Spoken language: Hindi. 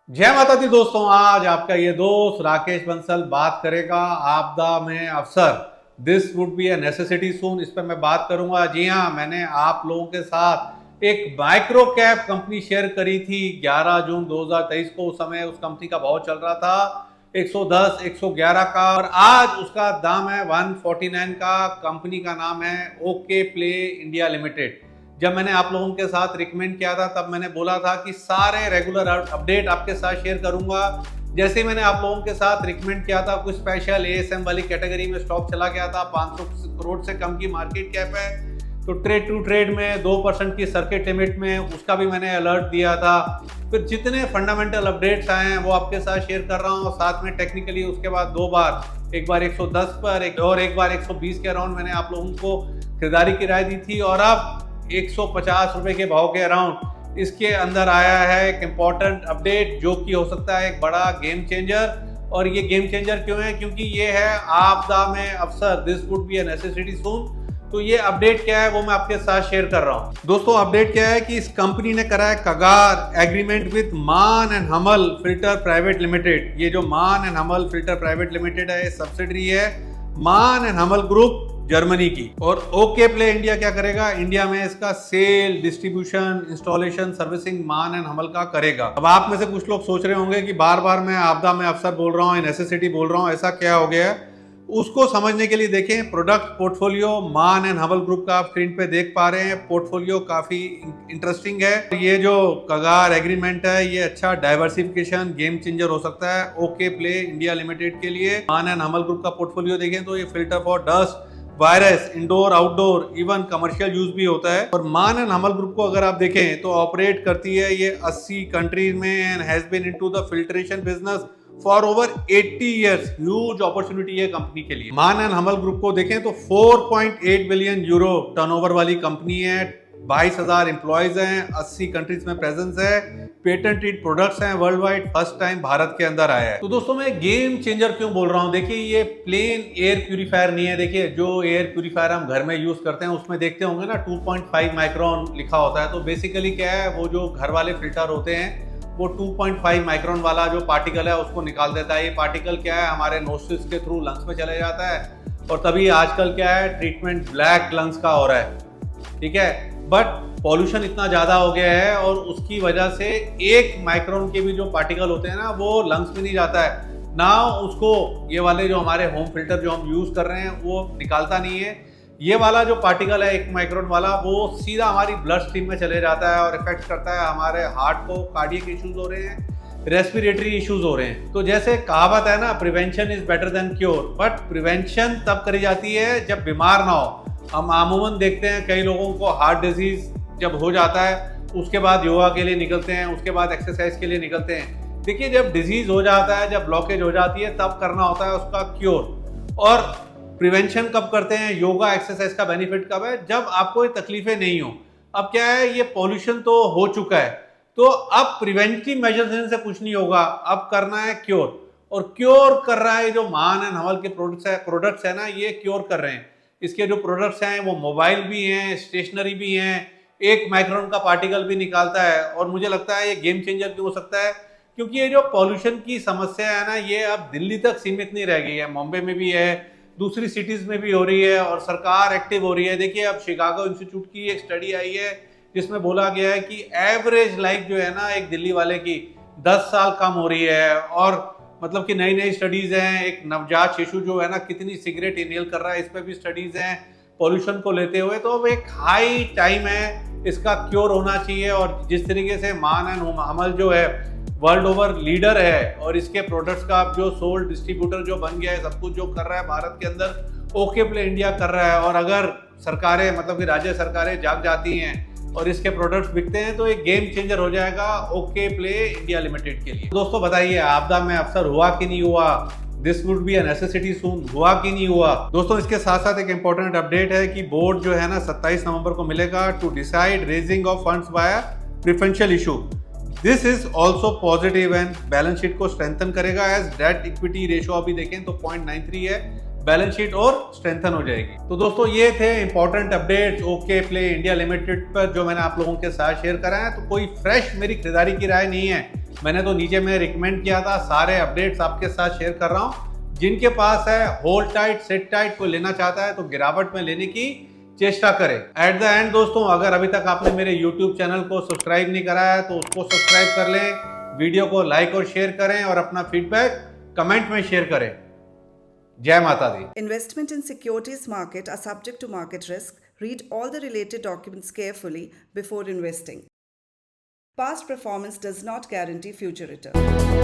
जय माता दी दोस्तों, आज आपका ये दोस्त राकेश बंसल बात करेगा आपदा में अवसर। This would be a necessity soon, इस पर मैं बात करूंगा। जी हाँ, मैंने आप लोगों के साथ एक माइक्रो कैप कंपनी शेयर करी थी 11 जून 2023 को। उस समय उस कंपनी का भाव चल रहा था 110 111 का और आज उसका दाम है 149 का। कंपनी का नाम है ओके प्ले इंडिया लिमिटेड। जब मैंने आप लोगों के साथ रिकमेंड किया था तब मैंने बोला था कि सारे रेगुलर अपडेट आपके साथ शेयर करूंगा। जैसे मैंने आप लोगों के साथ रिकमेंड किया था, कुछ स्पेशल एएसएम वाली कैटेगरी में स्टॉक चला गया था। 500 करोड़ से कम की मार्केट कैप है, तो ट्रेड टू ट्रेड में 2% की सर्किट लिमिट में, उसका भी मैंने अलर्ट दिया था। फिर जितने फंडामेंटल अपडेट्स आए हैं वो आपके साथ शेयर कर रहा हूँ, साथ में टेक्निकली। उसके बाद दो बार, एक बार 110 पर एक बार 120 के अराउंड मैंने आप लोगों को खरीदारी की राय दी थी और अब 150 रुपए के भाव के अराउंड इसके अंदर आया है एक इम्पॉर्टेंट अपडेट, जो कि हो सकता है एक बड़ा गेम चेंजर। और ये गेम चेंजर क्यों है? क्योंकि ये है आपदा में अवसर। This would be a necessity soon. तो ये अपडेट क्या है वो मैं आपके साथ शेयर कर रहा हूँ। दोस्तों, अपडेट क्या है कि इस कंपनी ने करा है कगार एग्रीमेंट विद मान एंड हमल फिल्टर प्राइवेट लिमिटेड। ये जो मान एंड हमल फिल्टर प्राइवेट लिमिटेड है, ये सब्सिडरी है मान एंड हमल ग्रुप जर्मनी की। और ओके प्ले इंडिया क्या करेगा? इंडिया में इसका सेल, डिस्ट्रीब्यूशन, इंस्टॉलेशन, सर्विसिंग मान एंड हमल का करेगा। अब आप में से कुछ लोग सोच रहे होंगे कि बार बार मैं आपदा में अवसर बोल रहा हूँ, नेसेसिटी बोल रहा हूँ, ऐसा क्या हो गया? उसको समझने के लिए देखें प्रोडक्ट पोर्टफोलियो मान एंड हमल ग्रुप का। आप स्क्रीन पे देख पा रहे हैं, पोर्टफोलियो काफी इंटरेस्टिंग है। ये जो कगार एग्रीमेंट है, ये अच्छा डाइवर्सिफिकेशन गेम चेंजर हो सकता है ओके प्ले इंडिया लिमिटेड के लिए। मान एंड हमल ग्रुप का पोर्टफोलियो देखें तो ये filter for dust, virus, indoor, outdoor, even commercial use भी होता है। और मान एंड हमल ग्रुप को अगर आप देखें तो ऑपरेट करती है ये 80 कंट्रीज में and has been into the filtration business for over 80 years. Huge opportunity है कंपनी के लिए। मान एंड हमल ग्रुप को देखें तो 4.8 बिलियन यूरो टर्नओवर वाली कंपनी है, 22,000 एम्प्लॉयज हैं, 80 कंट्रीज में प्रेजेंस है, पेटेंटेड प्रोडक्ट्स हैं world wide, first time Bharat के अंदर आया है। तो दोस्तों, मैं गेम चेंजर क्यों बोल रहा हूं? देखिए, ये प्लेन एयर प्यूरीफायर नहीं है। देखिए, जो एयर प्यूरीफायर हम घर में यूज करते हैं उसमें देखते होंगे ना 2.5 माइक्रोन लिखा होता है। तो बेसिकली क्या है, वो जो घर वाले फिल्टर होते हैं वो 2.5 माइक्रोन वाला जो पार्टिकल है उसको निकाल देता है। ये पार्टिकल क्या है, हमारे नोस्ट्रिल्स के थ्रू लंग्स में चले जाता है और तभी आजकल क्या है, ट्रीटमेंट ब्लैक लंग्स का हो रहा है, ठीक है। बट पॉल्यूशन इतना ज़्यादा हो गया है और उसकी वजह से 1 माइक्रोन के भी जो पार्टिकल होते हैं ना, वो लंग्स में नहीं जाता है ना। उसको ये वाले जो हमारे होम फिल्टर जो हम यूज़ कर रहे हैं वो निकालता नहीं है। ये वाला जो पार्टिकल है 1 माइक्रोन वाला, वो सीधा हमारी ब्लड स्ट्रीम में चले जाता है और इफेक्ट करता है हमारे हार्ट को। कार्डियक इश्यूज हो रहे हैं, रेस्पिरेटरी इश्यूज हो रहे हैं। तो जैसे कहावत है ना, prevention is better than cure. But prevention तब करी जाती है जब बीमार ना हो। हम अमूमन देखते हैं कई लोगों को हार्ट डिजीज जब हो जाता है उसके बाद योगा के लिए निकलते हैं, उसके बाद एक्सरसाइज के लिए निकलते हैं। देखिए, जब डिजीज हो जाता है, जब ब्लॉकेज हो जाती है, तब करना होता है उसका क्योर। और प्रिवेंशन कब करते हैं? योगा एक्सरसाइज का बेनिफिट कब है? जब आपको ये तकलीफें नहीं हो। अब क्या है, ये पॉल्यूशन तो हो चुका है, तो अब प्रिवेंटिव मेजर्स से कुछ नहीं होगा, अब करना है क्योर। और क्योर कर रहा है जो मान एंड हमल के प्रोडक्ट्स है ना, ये क्योर कर रहे हैं। इसके जो प्रोडक्ट्स हैं वो मोबाइल भी हैं, स्टेशनरी भी हैं, 1 माइक्रोन का पार्टिकल भी निकालता है। और मुझे लगता है ये गेम चेंजर क्यों हो सकता है? क्योंकि ये जो पॉल्यूशन की समस्या है ना, ये अब दिल्ली तक सीमित नहीं रह गई है, मुंबई में भी है, दूसरी सिटीज में भी हो रही है और सरकार एक्टिव हो रही है। देखिए, अब शिकागो इंस्टीट्यूट की एक स्टडी आई है जिसमें बोला गया है कि एवरेज लाइफ जो है ना एक दिल्ली वाले की 10 साल कम हो रही है। और मतलब कि नई नई स्टडीज हैं, एक नवजात शिशु जो है ना कितनी सिगरेट इनहेल कर रहा है, इस पर भी स्टडीज हैं पॉल्यूशन को लेते हुए। तो अब एक हाई टाइम है, इसका क्योर होना चाहिए। और जिस तरीके से मान एंड हमल जो है वर्ल्ड ओवर लीडर है और इसके प्रोडक्ट्स का जो सोल डिस्ट्रीब्यूटर जो बन गया है, सब कुछ जो कर रहा है भारत के अंदर, ओके प्ले इंडिया कर रहा है। और अगर सरकारें, मतलब कि राज्य सरकारें जाग जाती हैं और इसके प्रोडक्ट्स बिकते हैं तो एक गेम चेंजर हो जाएगा ओके प्ले इंडिया लिमिटेड के लिए। दोस्तों, बताइए आपदा में अवसर हुआ कि नहीं हुआ? This would be a necessity soon, हुआ कि नहीं हुआ? दोस्तों, इसके साथ साथ एक इंपॉर्टेंट अपडेट है कि बोर्ड जो है ना 27 नवंबर को मिलेगा to decide raising of funds by preferential issue. This is also positive and balance sheet को स्ट्रेंथन करेगा। एज डेट इक्विटी रेशियो अभी देखें तो 0.93 है, बैलेंस शीट और स्ट्रेंथन हो जाएगी। तो दोस्तों ये थे important updates okay play India limited पर जो मैंने आप लोगों के साथ शेयर करा है। तो कोई फ्रेश मेरी खरीदारी की राय नहीं है, मैंने तो नीचे में रिकमेंड किया था, सारे अपडेट्स आपके साथ शेयर कर रहा हूँ। जिनके पास है होल्ड टाइट सेट टाइट को लेना चाहता है तो गिरावट में लेने की चेष्टा करें। एट द एंड दोस्तों, अगर अभी तक आपने मेरे YouTube चैनल को सब्सक्राइब नहीं करा है तो उसको सब्सक्राइब कर लें, वीडियो को लाइक और शेयर करें और अपना फीडबैक कमेंट में शेयर करें। जय माता दी। Investment in securities market are subject to market risk. Read all the related documents carefully before investing. Past performance does not guarantee future return.